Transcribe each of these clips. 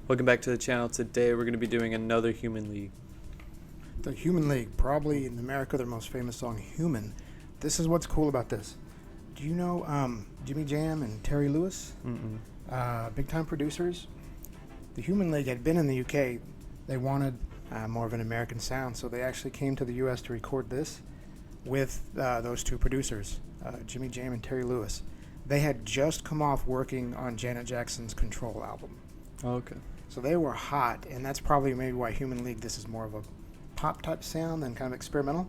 Welcome back to the channel. Today we're going to be doing another Human League. The Human League, probably in America their most famous song, Human. This is what's cool about this. Do you know Jimmy Jam and Terry Lewis? Big time producers. The Human League had been in the UK. They wanted more of an American sound, so they actually came to the US to record this with those two producers, Jimmy Jam and Terry Lewis. They had just come off working on Janet Jackson's Control album. Okay. So they were hot, and that's probably maybe why Human League, this is more of a pop type sound than kind of experimental.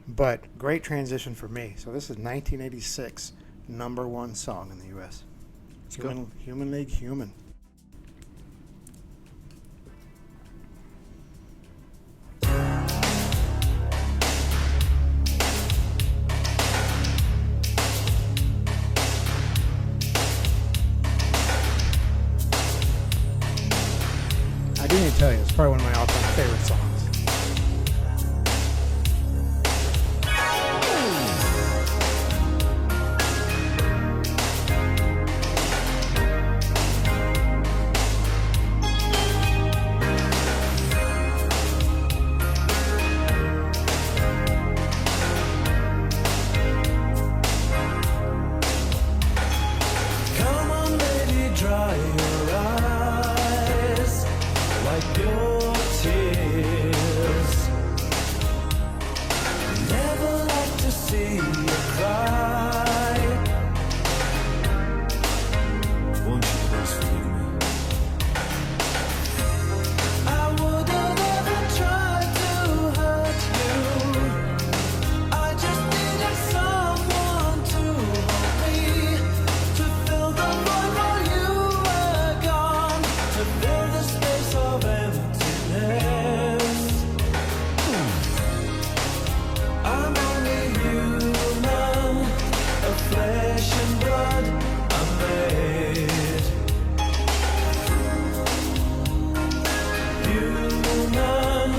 But great transition for me. So this is 1986, #1 song in the U.S. Human League, Human. I do need to tell you, it's probably one of my all-time favorite songs. Come on, baby, dry your eyes, wipe your tears. Never like to see you cry. Won't you please forgive me? I wouldn't ever try to hurt you. I just needed someone to hold me, to fill the void while you were gone, to fill the space of emptiness. I'm only human, of flesh and blood I'm made. Human,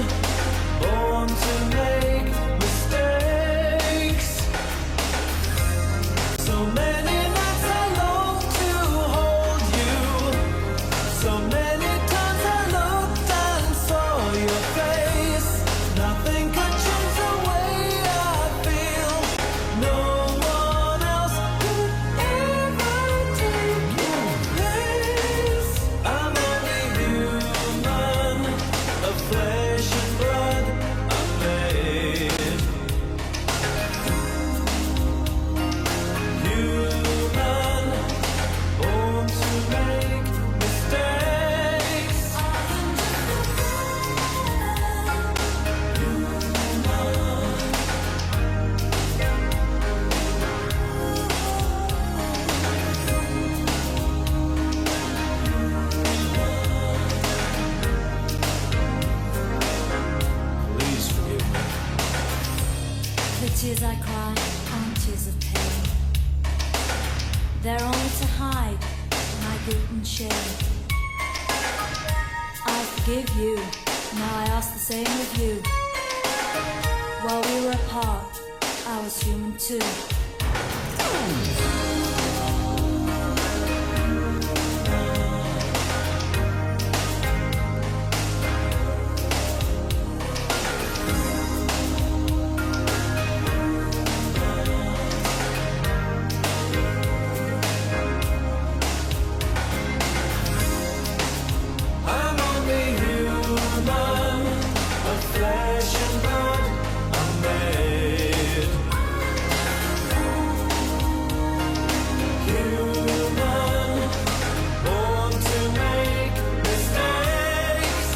born to make mistakes. So many nights I long to hold you. So many times I looked and saw your face. Nothing could change the way I feel. No one else could ever take your place. I'm only human, of flesh and blood I'm made. Human, born to make mistakes. Please forgive me. The tears I cry aren't tears of pain. They're only to hide my guilt and shame. I forgive you, now I ask the same of you. While we were apart, I was human too. I'm only human, of flesh and blood I'm made. Human, born to make mistakes.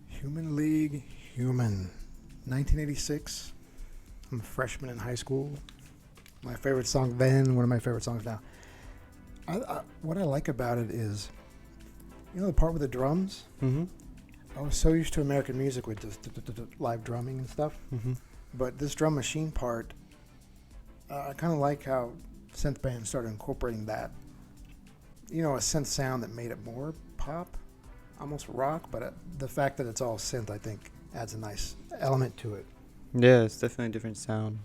Human League, Human. 1986. I'm a freshman in high school. My favorite song then, one of my favorite songs now. What I like about it is, you know the part with the drums? Mm-hmm. I was so used to American music with just live drumming and stuff. Mm-hmm. But this drum machine part, I kind of like how synth bands started incorporating that a synth sound that made it more pop, almost rock. But the fact that it's all synth, I think, adds a nice element to it. Yeah, it's definitely a different sound.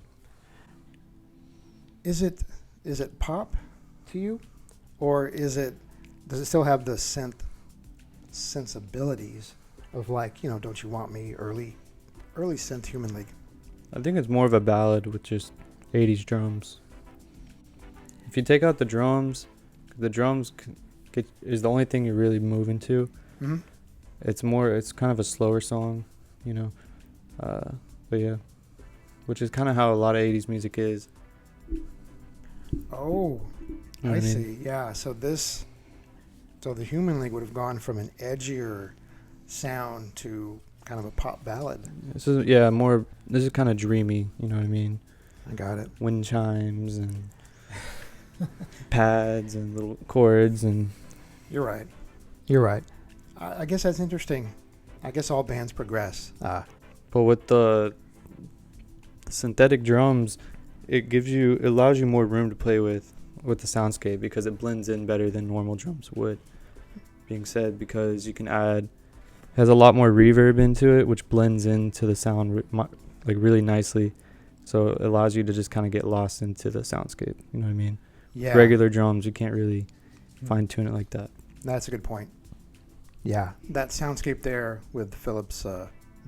Is it pop to you, or does it still have the synth sensibilities of like Don't You Want Me, early synth Human League? I think it's more of a ballad with just 80s drums. If you take out the drums is the only thing you're really moving to. Mm-hmm. It's kind of a slower song, but yeah, which is kind of how a lot of 80s music is. Oh, You know I what I mean? see. Yeah. So the Human League would have gone from an edgier sound to kind of a pop ballad. This is kind of dreamy, you know what I mean? I got it. Wind chimes and pads and little chords and You're right. I guess that's interesting. I guess all bands progress. but with the synthetic drums, it allows you more room to play with the soundscape because it blends in better than normal drums would. Being said, because you can has a lot more reverb into it, which blends into the sound like really nicely. So it allows you to just kind of get lost into the soundscape. You know what I mean? Yeah. Regular drums, you can't really fine tune it like that. That's a good point. Yeah. That soundscape there with Philip's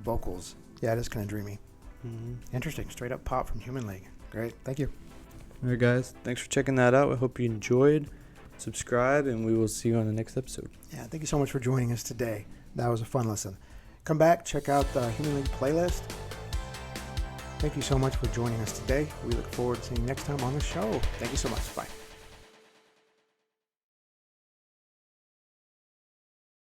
vocals. Yeah, it is kind of dreamy. Mm-hmm. Interesting. Straight up pop from Human League. Great. Thank you. All right, guys. Thanks for checking that out. I hope you enjoyed. Subscribe, and we will see you on the next episode. Yeah, thank you so much for joining us today. That was a fun listen. Come back, check out the Human League playlist. Thank you so much for joining us today. We look forward to seeing you next time on the show. Thank you so much. Bye.